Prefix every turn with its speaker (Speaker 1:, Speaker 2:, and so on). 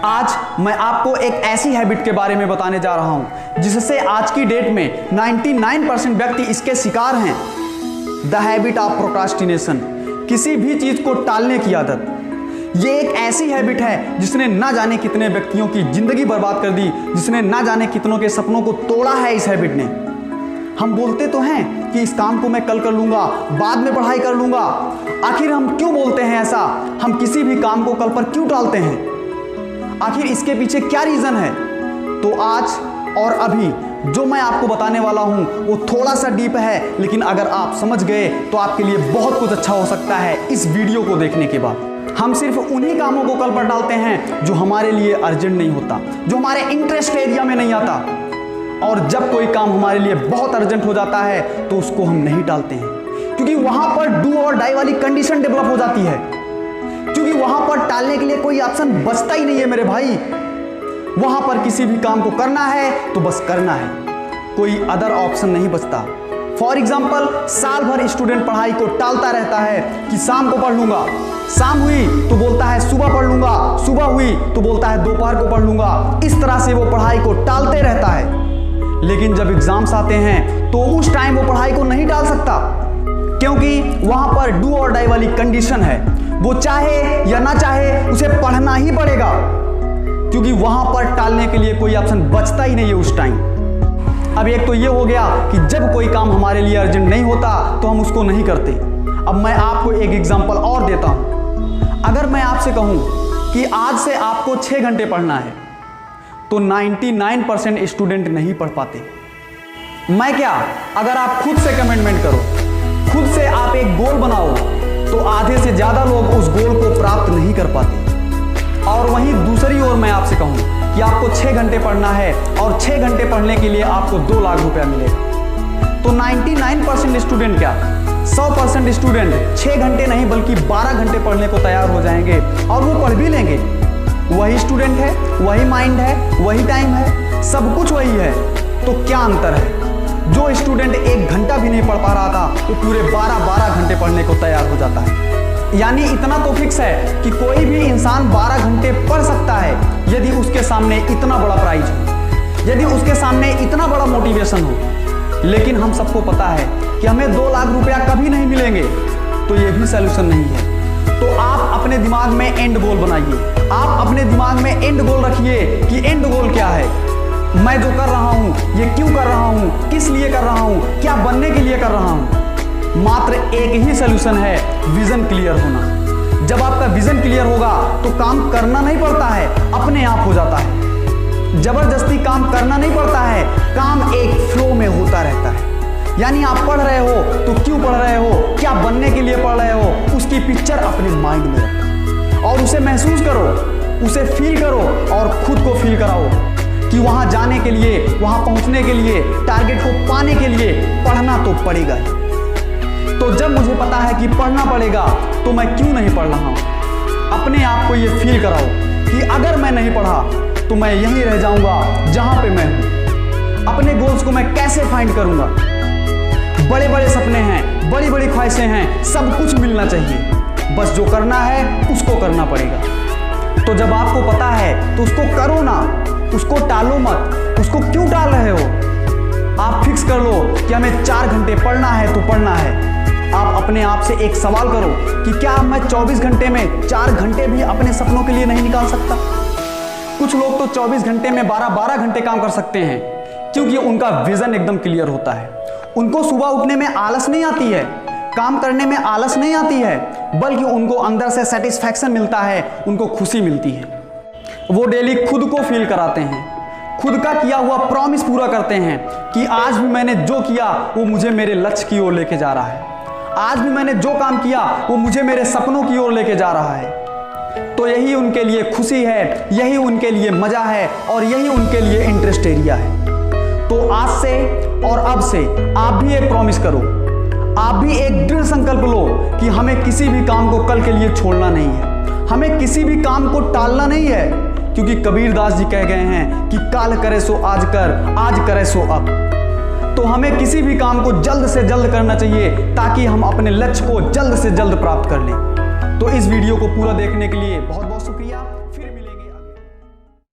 Speaker 1: आज मैं आपको एक ऐसी हैबिट के बारे में बताने जा रहा हूं जिससे आज की डेट में 99% व्यक्ति इसके शिकार हैं। द हैबिट ऑफ प्रोक्रास्टिनेशन, किसी भी चीज को टालने की आदत। ये एक ऐसी हैबिट है जिसने ना जाने कितने व्यक्तियों की जिंदगी बर्बाद कर दी, जिसने ना जाने कितनों के सपनों को तोड़ा है इस हैबिट ने। हम बोलते तो हैं कि इस काम को मैं कल कर लूंगा, बाद में पढ़ाई कर लूंगा। आखिर हम क्यों बोलते हैं ऐसा? हम किसी भी काम को कल पर क्यों टालते हैं? आखिर इसके पीछे क्या रीजन है? तो आज और अभी जो मैं आपको बताने वाला हूं वो थोड़ा सा डीप है, लेकिन अगर आप समझ गए तो आपके लिए बहुत कुछ अच्छा हो सकता है इस वीडियो को देखने के बाद। हम सिर्फ उन्हीं कामों को कल पर डालते हैं जो हमारे लिए अर्जेंट नहीं होता, जो हमारे इंटरेस्ट एरिया में नहीं आता। और जब कोई काम हमारे लिए बहुत अर्जेंट हो जाता है तो उसको हम नहीं टालते हैं, क्योंकि वहां पर डू और डाई वाली कंडीशन डेवलप हो जाती है। क्योंकि वहां पर टालने के लिए कोई ऑप्शन बचता ही नहीं है मेरे भाई। वहां पर किसी भी काम को करना है तो बस करना है, कोई अदर ऑप्शन नहीं बचता। फॉर एग्जाम्पल, साल भर स्टूडेंट पढ़ाई को टालता रहता है कि शाम को पढ़ लूंगा, शाम हुई तो बोलता है सुबह पढ़ लूंगा, सुबह हुई तो बोलता है दोपहर को पढ़ लूंगा। इस तरह से वो पढ़ाई को टालते रहता है। लेकिन जब एग्जाम्स आते हैं तो उस टाइम वो पढ़ाई को नहीं टाल सकता, क्योंकि वहां पर डू और डाई वाली कंडीशन है। वो चाहे या ना चाहे उसे पढ़ना ही पड़ेगा, क्योंकि वहां पर टालने के लिए कोई ऑप्शन बचता ही नहीं है उस टाइम। अब एक तो ये हो गया कि जब कोई काम हमारे लिए अर्जेंट नहीं होता तो हम उसको नहीं करते। अब मैं आपको एक एग्जांपल और देता हूं। अगर मैं आपसे कहूं कि आज से आपको 6 घंटे पढ़ना है तो 99% स्टूडेंट नहीं पढ़ पाते। मैं क्या, अगर आप खुद से कमिटमेंट करो, खुद से आप एक गोल बनाओ, तो आधे से ज्यादा लोग उस गोल को प्राप्त नहीं कर पाते। और वहीं दूसरी ओर मैं आपसे कहूं कि आपको 6 घंटे पढ़ना है और 6 घंटे पढ़ने के लिए आपको 2 लाख रुपया मिलेगा, तो 99% स्टूडेंट क्या, 100% स्टूडेंट 6 घंटे नहीं बल्कि 12 घंटे पढ़ने को तैयार हो जाएंगे और वो पढ़ भी लेंगे। वही स्टूडेंट है, वही माइंड है, वही टाइम है, सब कुछ वही है। तो क्या अंतर है? जो स्टूडेंट 1 घंटा भी नहीं पढ़ पा रहा था वो पूरे 12 घंटे पढ़ने को तैयार हो जाता है। यानी इतना तो फिक्स है कि कोई भी इंसान 12 घंटे पढ़ सकता है यदि उसके सामने इतना बड़ा प्राइज हो, यदि उसके सामने इतना बड़ा मोटिवेशन हो। लेकिन हम सबको पता है कि हमें 2 लाख रुपया कभी नहीं मिलेंगे, तो ये भी सलूशन नहीं है। तो आप अपने दिमाग में एंड गोल बनाइए। आप अपने दिमाग में एंड गोल रखिए कि एंड गोल क्या है, मैं जो कर रहा हूं ये क्यों कर रहा हूं, किस लिए कर रहा हूं, क्या बनने के लिए कर रहा हूं। मात्र एक ही सलूशन है, विजन क्लियर होना। जब आपका विजन क्लियर होगा तो काम करना नहीं पड़ता है, अपने आप हो जाता है। जबरदस्ती काम करना नहीं पड़ता है, काम एक फ्लो में होता रहता है। यानी आप पढ़ रहे हो तो क्यों पढ़ रहे हो, क्या बनने के लिए पढ़ रहे हो, उसकी पिक्चर अपने माइंड में रखो और उसे महसूस करो, उसे फील करो और खुद को फील कराओ कि वहां जाने के लिए, वहां पहुंचने के लिए, टारगेट को पाने के लिए पढ़ना तो पड़ेगा ही। तो जब मुझे पता है कि पढ़ना पड़ेगा तो मैं क्यों नहीं पढ़ रहा हूं? अपने आप को ये फील कराओ कि अगर मैं नहीं पढ़ा तो मैं यहीं रह जाऊंगा जहां पे मैं हूं। अपने गोल्स को मैं कैसे फाइंड करूंगा? बड़े बड़े सपने हैं, बड़ी बड़ी ख्वाहिशें हैं, सब कुछ मिलना चाहिए, बस जो करना है उसको करना पड़ेगा। तो जब आपको पता है तो उसको करो ना, उसको टालो मत। उसको क्यों टाल रहे हो? आप फिक्स कर लो कि हमें 4 घंटे पढ़ना है तो पढ़ना है। आप अपने आप से एक सवाल करो कि क्या मैं 24 घंटे में 4 घंटे भी अपने सपनों के लिए नहीं निकाल सकता? कुछ लोग तो 24 घंटे में 12 घंटे काम कर सकते हैं, क्योंकि उनका विजन एकदम क्लियर होता है। उनको सुबह उठने में आलस नहीं आती है, काम करने में आलस नहीं आती है, बल्कि उनको अंदर से सेटिस्फैक्शन मिलता है, उनको खुशी मिलती है। वो डेली खुद को फील कराते हैं, खुद का किया हुआ प्रॉमिस पूरा करते हैं कि आज भी मैंने जो किया वो मुझे मेरे लक्ष्य की ओर लेके जा रहा है, आज भी मैंने जो काम किया वो मुझे मेरे सपनों की ओर लेके जा रहा है। तो यही उनके लिए खुशी है, यही उनके लिए मजा है और यही उनके लिए इंटरेस्ट एरिया है। तो आज से और अब से आप भी एक प्रॉमिस करो, आप भी एक दृढ़ संकल्प लो कि हमें किसी भी काम को कल के लिए छोड़ना नहीं है, हमें किसी भी काम को टालना नहीं है, क्योंकि कबीरदास जी कह गए हैं कि काल करे सो आज कर, आज करे सो अब। तो हमें किसी भी काम को जल्द से जल्द करना चाहिए ताकि हम अपने लक्ष्य को जल्द से जल्द प्राप्त कर लें। तो इस वीडियो को पूरा देखने के लिए बहुत बहुत